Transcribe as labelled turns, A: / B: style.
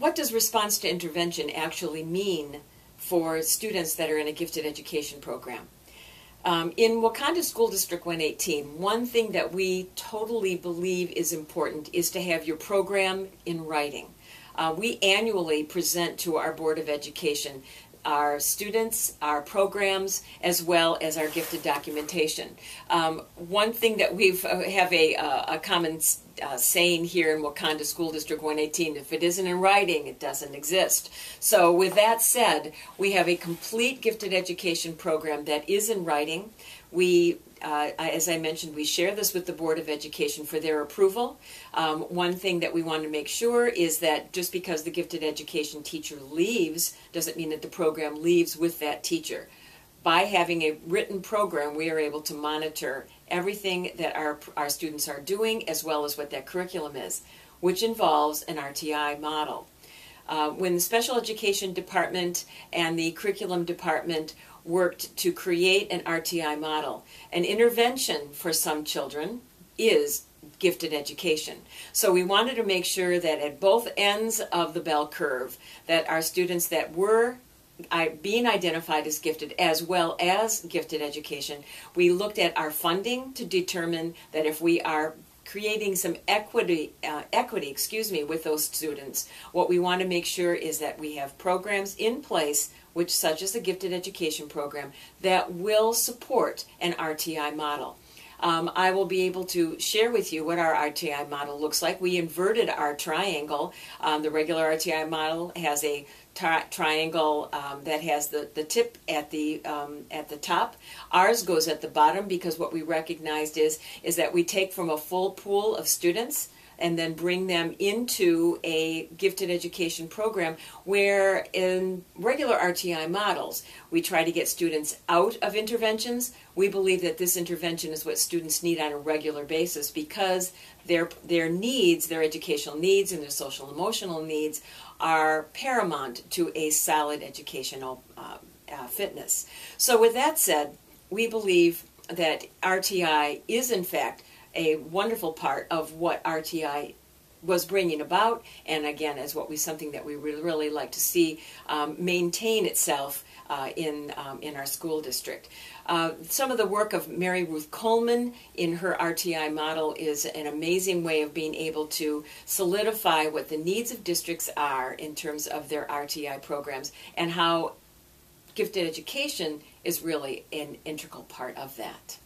A: what does response to intervention actually mean for students that are in a gifted education program? In Wakanda School District 118, one thing that we totally believe is important is to have your program in writing. We annually present to our Board of Education our students, our programs, as well as our gifted documentation. One thing that we have a common saying here in Wakanda School District 118, if it isn't in writing, it doesn't exist. So with that said, we have a complete gifted education program that is in writing. We as I mentioned, we share this with the Board of Education for their approval. One thing that we want to make sure is that just because the gifted education teacher leaves doesn't mean that the program leaves with that teacher. By having a written program, we are able to monitor everything that our students are doing as well as what that curriculum is, which involves an RTI model. When the Special Education Department and the Curriculum Department worked to create an RTI model, an intervention for some children is gifted education. So we wanted to make sure that at both ends of the bell curve, that our students that were being identified as gifted as well as gifted education, we looked at our funding to determine that if we are creating some equity with those students, what we want to make sure is that we have programs in place, which such as the gifted education program, that will support an RTI model. I will be able to share with you what our RTI model looks like. We inverted our triangle. The regular RTI model has a triangle that has the tip at the top. Ours goes at the bottom because what we recognized is that we take from a full pool of students and then bring them into a gifted education program where in regular RTI models, we try to get students out of interventions. We believe that this intervention is what students need on a regular basis because their needs, their educational needs and their social emotional needs are paramount to a solid educational fitness. So with that said, we believe that RTI is in fact a wonderful part of what RTI was bringing about, and again, as something that we really like to see maintain itself in our school district. Some of the work of Mary Ruth Coleman in her RTI model is an amazing way of being able to solidify what the needs of districts are in terms of their RTI programs and how gifted education is really an integral part of that.